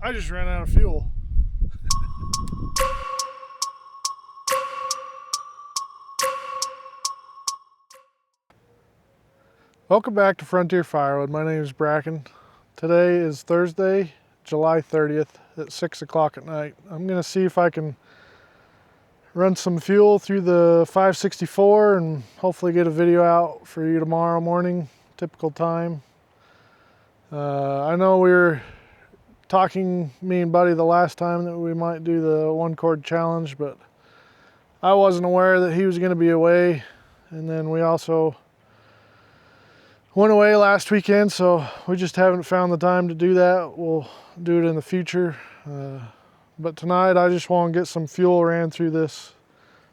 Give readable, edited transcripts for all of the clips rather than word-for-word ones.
I just ran out of fuel. Welcome back to Frontier Firewood. My name is Bracken. Today is Thursday, July 30th at 6 o'clock at night. I'm going to see if I can run some fuel through the 564 and hopefully get a video out for you tomorrow morning, typical time. I know we were talking, me and Buddy, the last time that we might do the one cord challenge, but I wasn't aware that he was going to be away. And then we also went away last weekend, so we just haven't found the time to do that. We'll do it in the future. But tonight I just want to get some fuel ran through this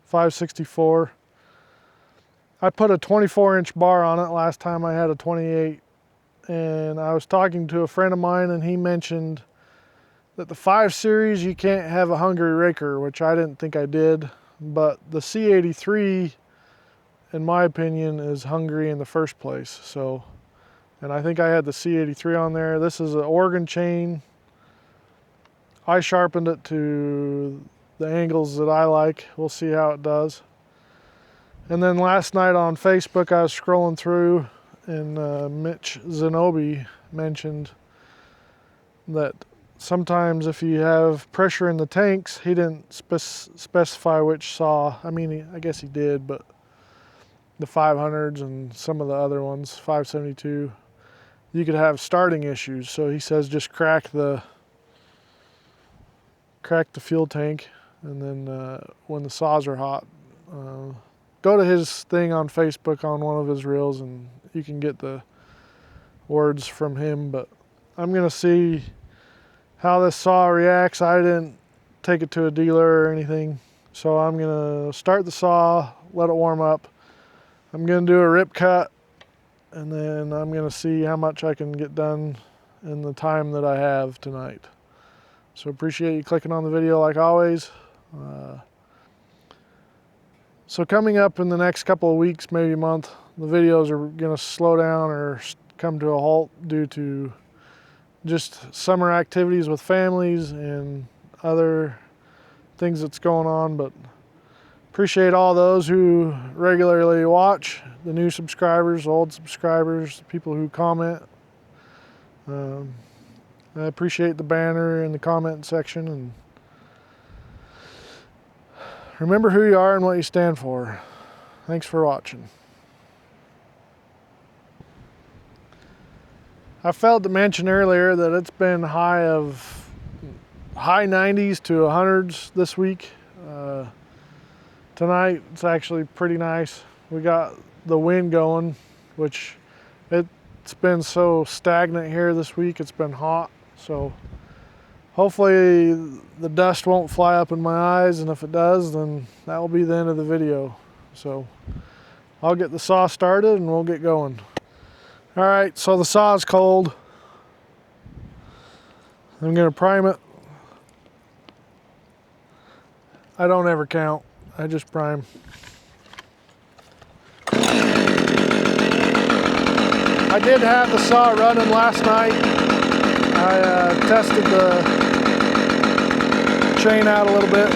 564. I put a 24-inch bar on it last time I had a 28, and I was talking to a friend of mine and he mentioned that the 5 Series you can't have a hungry raker, which I didn't think I did, but the C83 in my opinion is hungry in the first place. So, and I think I had the C83 on there. This is an Oregon chain. I sharpened it to the angles that I like. We'll see how it does. And then last night on Facebook I was scrolling through and Mitch Zenobi mentioned that sometimes if you have pressure in the tanks, he didn't specify which saw. I mean, I guess he did, but the 500s and some of the other ones, 572, you could have starting issues. So he says just crack the fuel tank, and then when the saws are hot, go to his thing on Facebook on one of his reels and you can get the words from him. But I'm gonna see how this saw reacts. I didn't take it to a dealer or anything, so I'm gonna start the saw, let it warm up. I'm gonna do a rip cut, and then I'm gonna see how much I can get done in the time that I have tonight. So appreciate you clicking on the video like always. So coming up in the next couple of weeks, maybe a month, the videos are gonna slow down or come to a halt due to just summer activities with families and other things that's going on. But appreciate all those who regularly watch, the new subscribers, old subscribers, people who comment. I appreciate the banner in the comment section, and remember who you are and what you stand for. Thanks for watching. I failed to mention earlier that it's been high 90s to 100s this week. Tonight it's actually pretty nice. We got the wind going, which it's been so stagnant here this week. It's been hot, so hopefully the dust won't fly up in my eyes, and if it does, then that will be the end of the video. So I'll get the saw started and we'll get going. All right, so the saw is cold. I'm gonna prime it. I don't ever count, I just prime. I did have the saw running last night. I tested the chain out a little bit.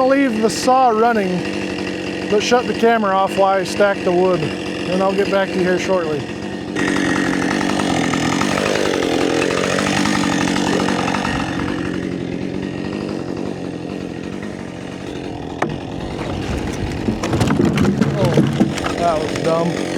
gonna leave the saw running, but shut the camera off while I stack the wood, and I'll get back to you here shortly. Oh, that was dumb.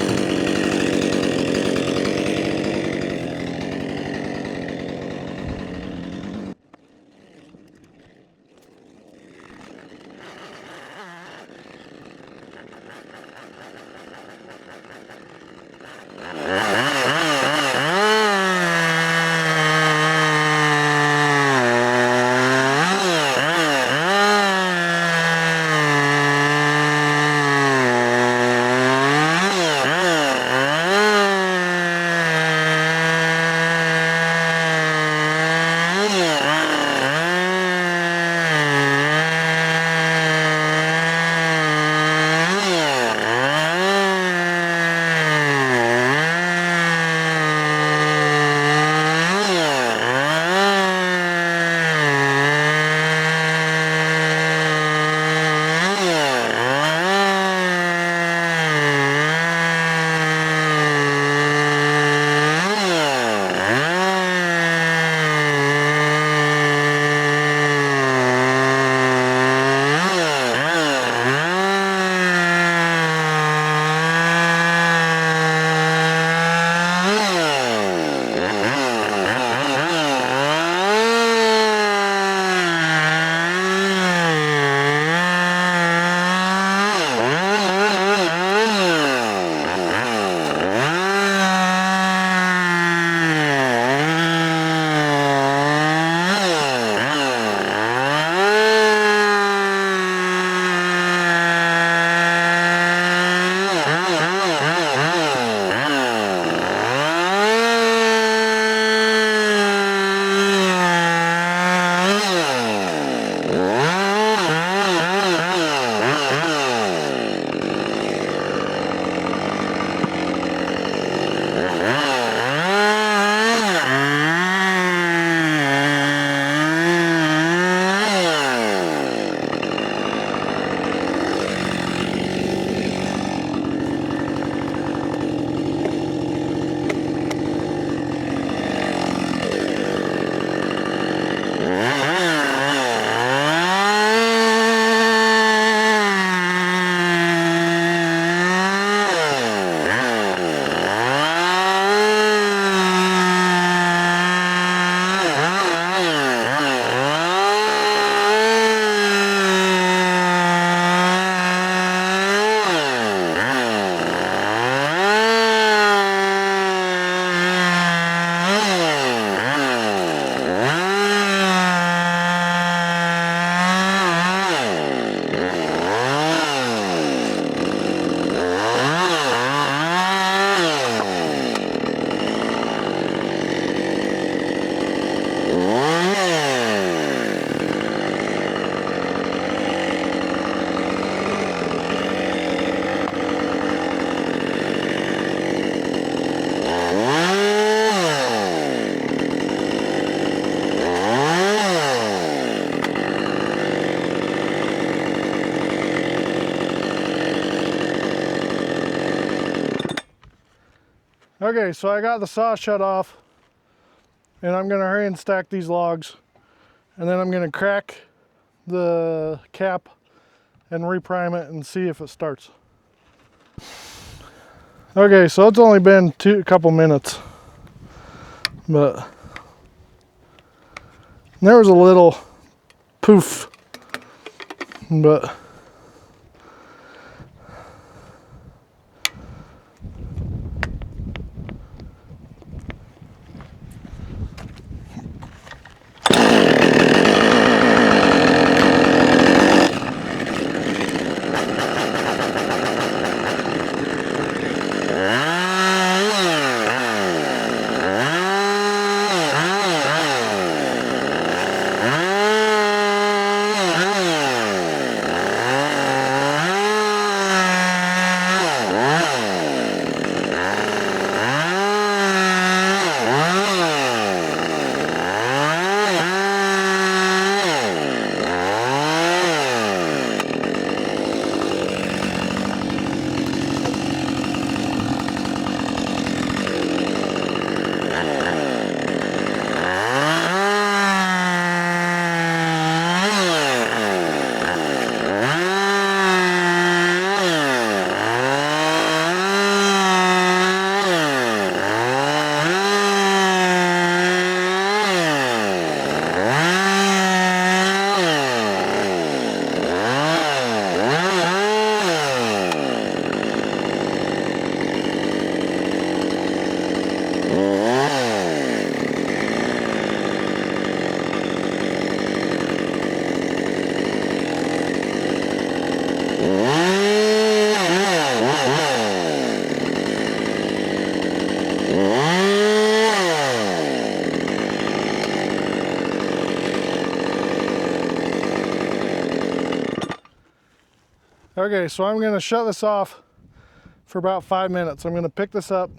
Okay, so I got the saw shut off, and I'm gonna hurry and stack these logs, and then I'm gonna crack the cap and reprime it and see if it starts. Okay, so it's only been a couple minutes, but there was a little poof, but Okay, so I'm gonna shut this off for about 5 minutes. I'm gonna pick this up.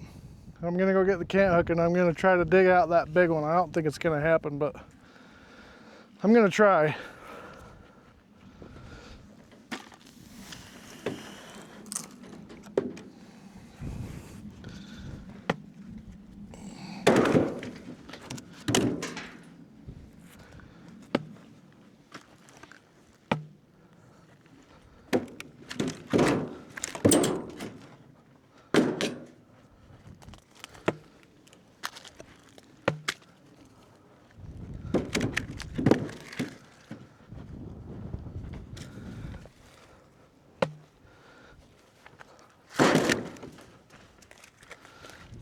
I'm gonna go get the cant hook and I'm gonna try to dig out that big one. I don't think it's gonna happen, but I'm gonna try.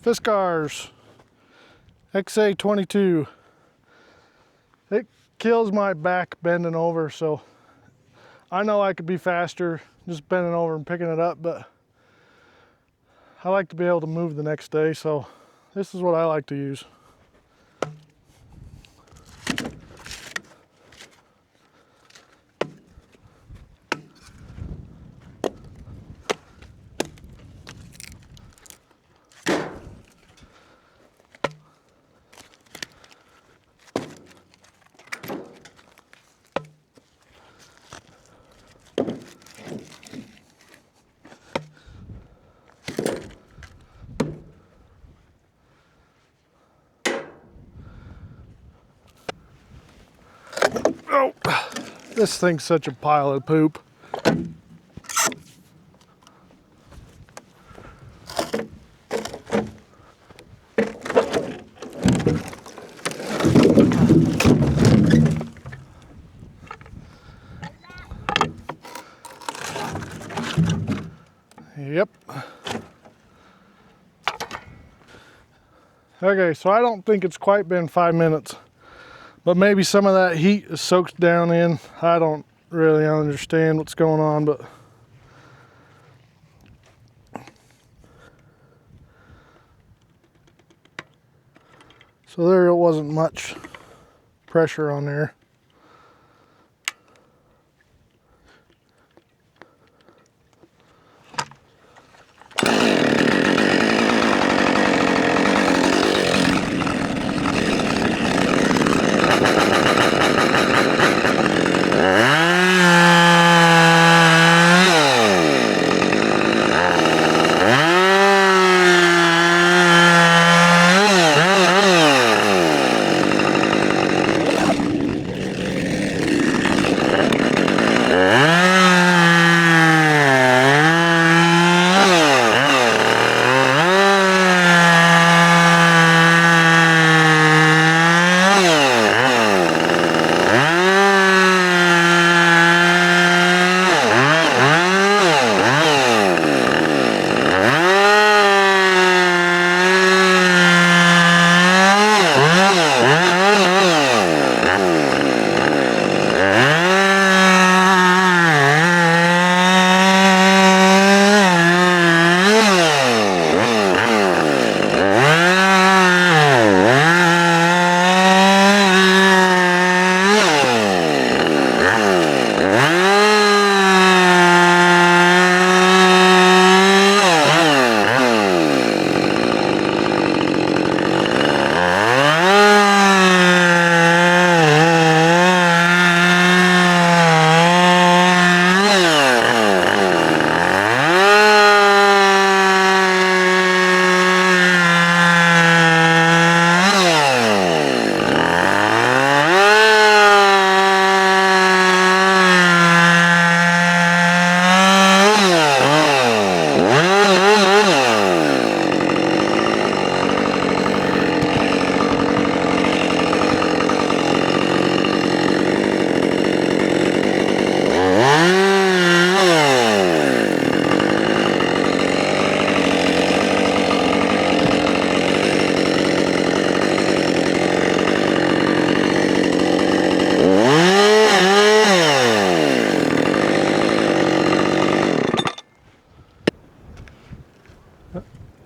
Fiskars XA22. It kills my back bending over, so I know I could be faster just bending over and picking it up, but I like to be able to move the next day, so this is what I like to use. Oh, this thing's such a pile of poop. Yep. Okay, so I don't think it's quite been 5 minutes, but maybe some of that heat is soaked down in. I don't really understand what's going on, but so there wasn't much pressure on there.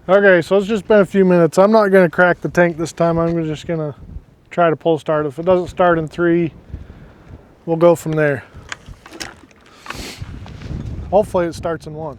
Okay, so it's just been a few minutes. I'm not going to crack the tank this time. I'm just going to try to pull start. If it doesn't start in 3, we'll go from there. Hopefully it starts in one.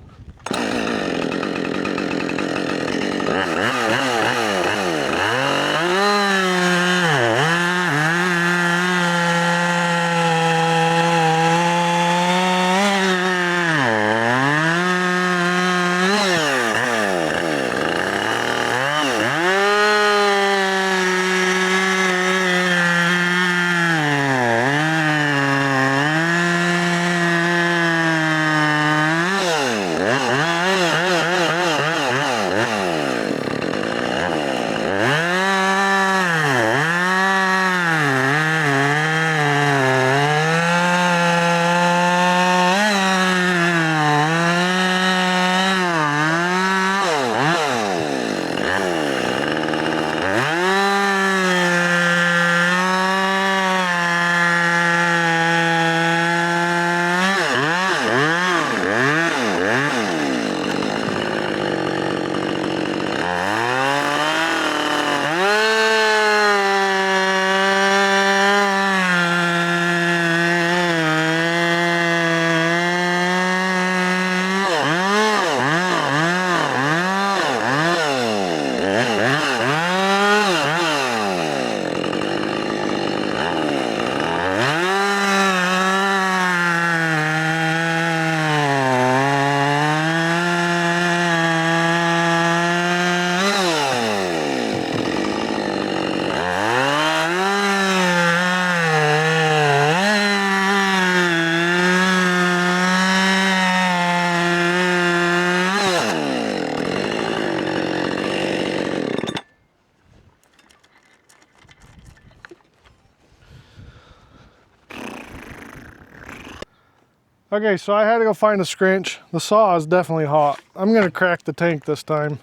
Okay, so I had to go find a scrinch. The saw is definitely hot. I'm gonna crack the tank this time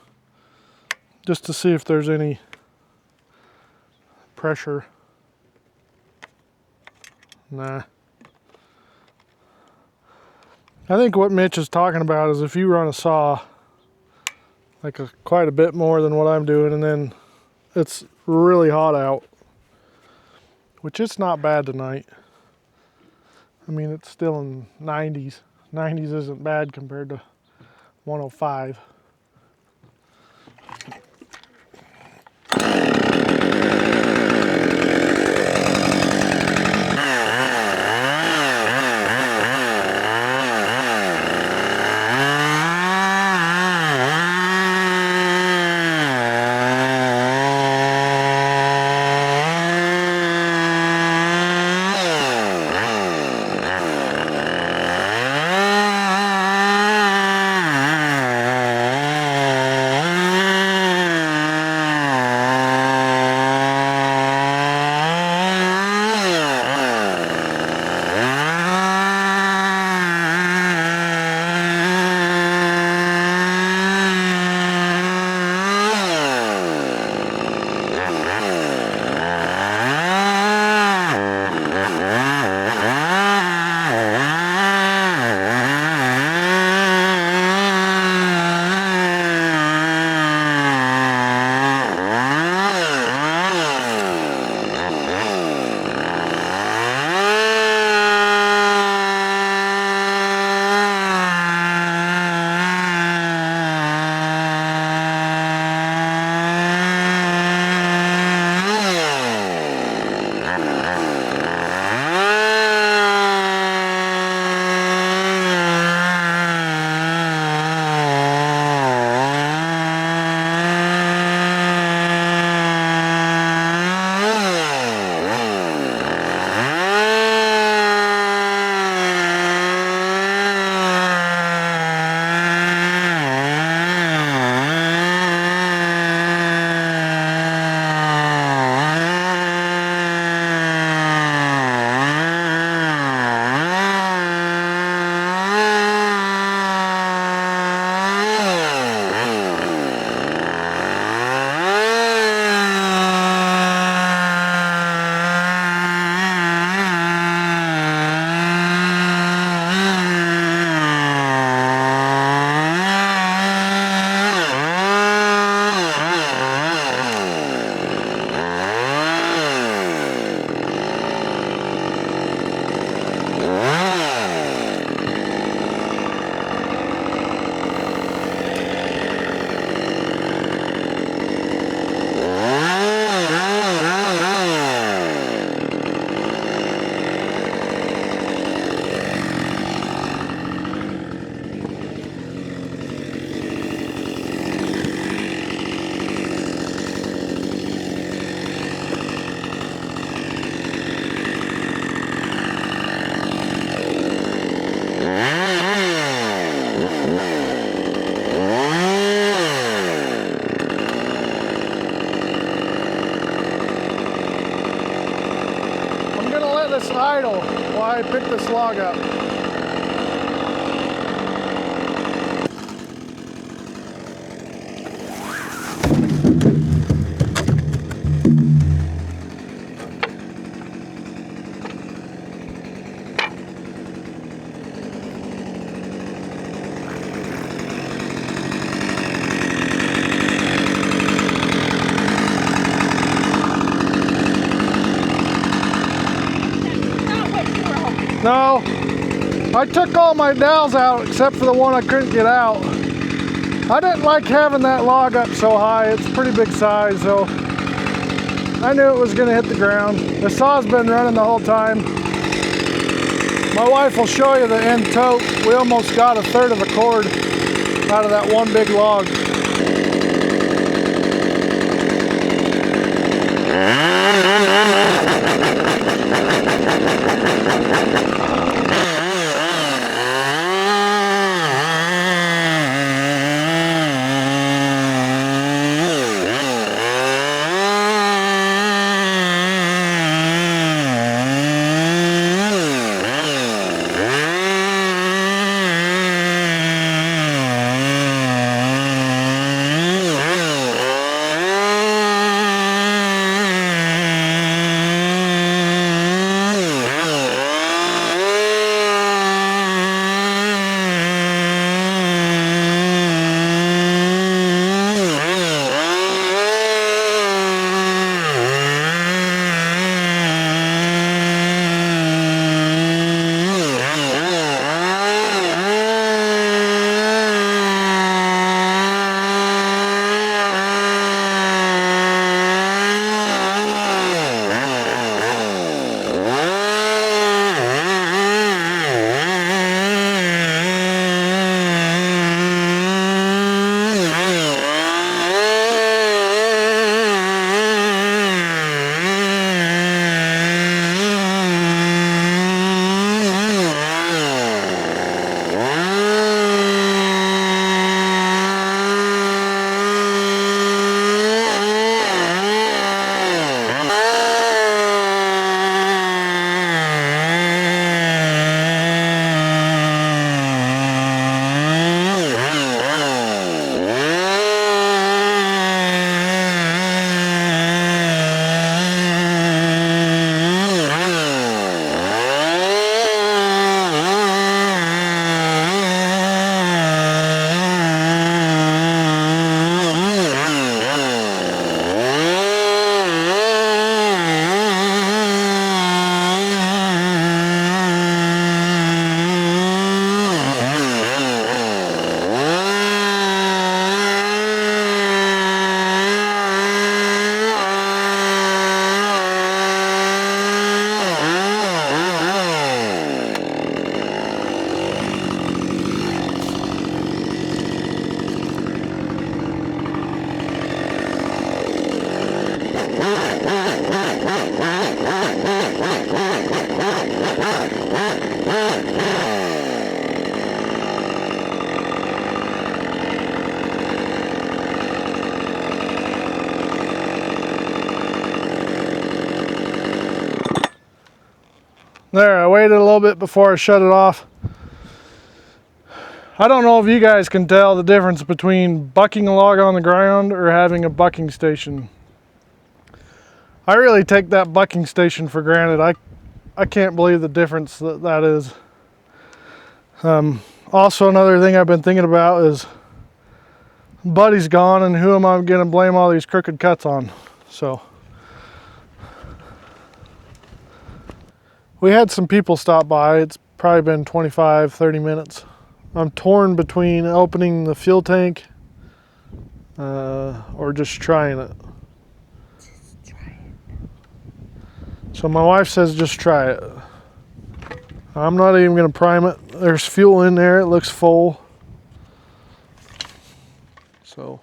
just to see if there's any pressure. Nah. I think what Mitch is talking about is if you run a saw like quite a bit more than what I'm doing, and then it's really hot out, which it's not bad tonight. I mean, it's still in 90s. 90s isn't bad compared to 105. let this idle while I pick this log up. No, I took all my dowels out except for the one I couldn't get out. I didn't like having that log up so high. It's pretty big size, so I knew it was going to hit the ground. The saw's been running the whole time. My wife will show you the end tote. We almost got a third of a cord out of that one big log. There, I waited a little bit before I shut it off. I don't know if you guys can tell the difference between bucking a log on the ground or having a bucking station. I really take that bucking station for granted. I can't believe the difference that is. Also, another thing I've been thinking about is Buddy's gone, and who am I going to blame all these crooked cuts on? So we had some people stop by. It's probably been 25-30 minutes. I'm torn between opening the fuel tank or just trying it. Just try it. So my wife says just try it. I'm not even going to prime it. There's fuel in there. It looks full. So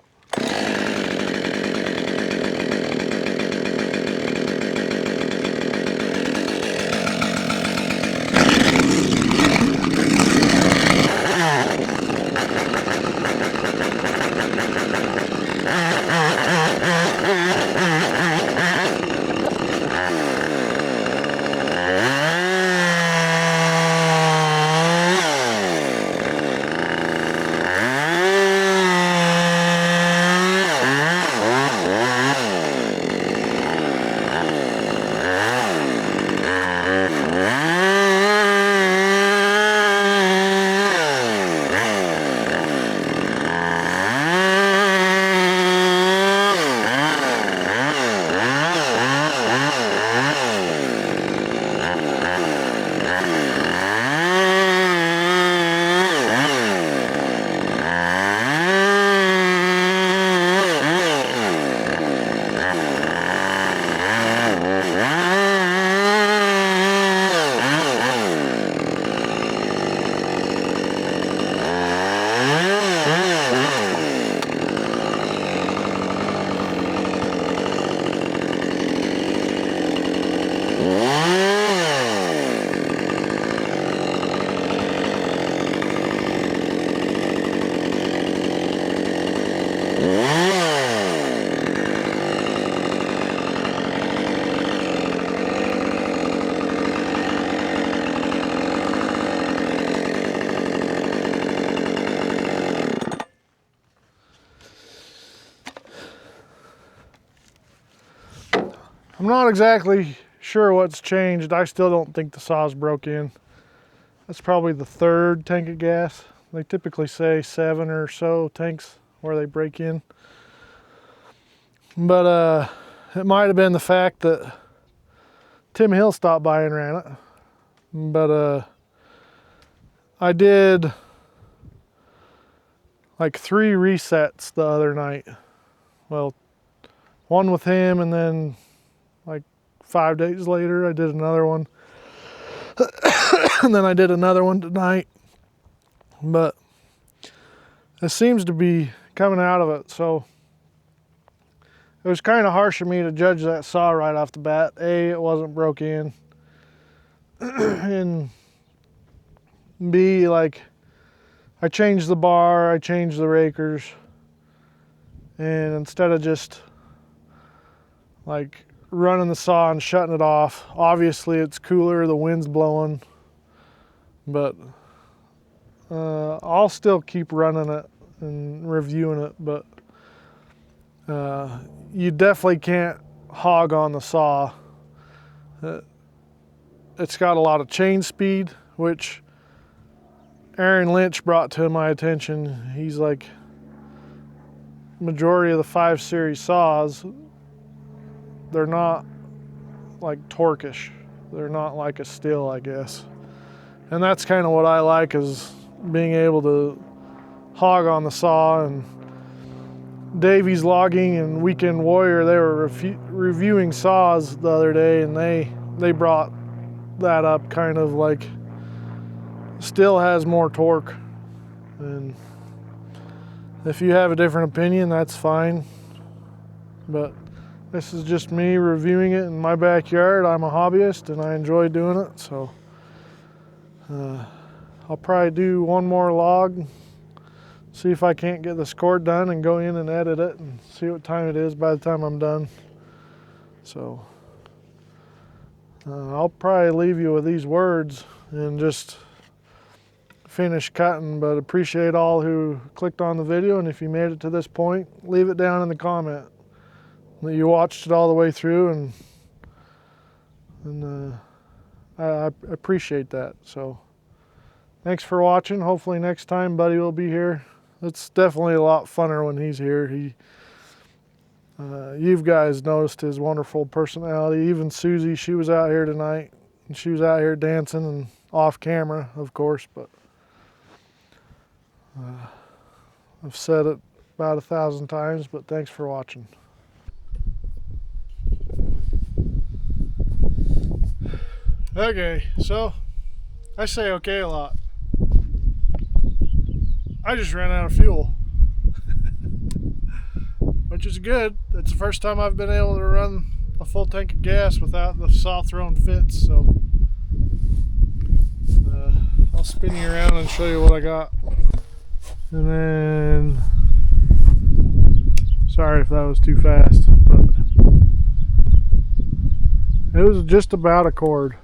I'm not exactly sure what's changed. I still don't think the saw's broke in. That's probably the third tank of gas. They typically say 7 or so tanks where they break in. But it might have been the fact that Tim Hill stopped by and ran it. But I did like 3 resets the other night. Well, one with him, and then like 5 days later I did another one. And then I did another one tonight. But it seems to be coming out of it, so it was kind of harsh of me to judge that saw right off the bat. A, it wasn't broke in. And B, like, I changed the bar, I changed the rakers, and instead of just like running the saw and shutting it off, obviously it's cooler, the wind's blowing, but I'll still keep running it and reviewing it. But you definitely can't hog on the saw. It's got a lot of chain speed, which Aaron Lynch brought to my attention. He's like, majority of the 5 series saws, they're not like torquish. They're not like a Stihl, I guess. And that's kind of what I like, is being able to hog on the saw. And Davies Logging and Weekend Warrior, they were reviewing saws the other day, and they brought that up, kind of like Stihl has more torque. And if you have a different opinion, that's fine. But this is just me reviewing it in my backyard. I'm a hobbyist and I enjoy doing it, so I'll probably do one more log, see if I can't get the score done, and go in and edit it and see what time it is by the time I'm done. So I'll probably leave you with these words and just finish cutting, but appreciate all who clicked on the video, and if you made it to this point, leave it down in the comment that you watched it all the way through, and I appreciate that. So thanks for watching. Hopefully next time Buddy will be here. It's definitely a lot funner when he's here. You guys noticed his wonderful personality. Even Susie, she was out here tonight, and she was out here dancing and off camera, of course, but I've said it about 1,000 times, but thanks for watching. Okay, so I say okay a lot. I just ran out of fuel, which is good. It's the first time I've been able to run a full tank of gas without the saw throwing fits, so I'll spin you around and show you what I got. And then, sorry if that was too fast, but it was just about a cord.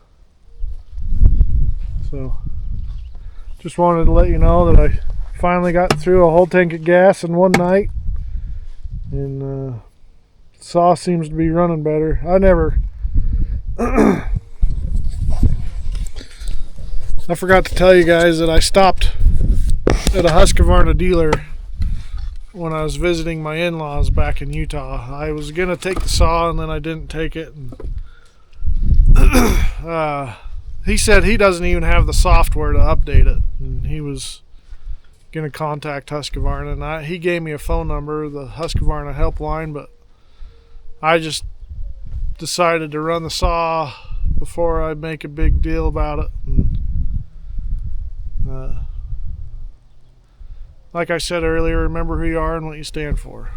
So just wanted to let you know that I finally got through a whole tank of gas in one night, and the saw seems to be running better. I forgot to tell you guys that I stopped at a Husqvarna dealer when I was visiting my in-laws back in Utah. I was gonna take the saw, and then I didn't take it, and he said he doesn't even have the software to update it, and he was gonna contact Husqvarna, and he gave me a phone number, the Husqvarna helpline, but I just decided to run the saw before I make a big deal about it. And, like I said earlier, remember who you are and what you stand for.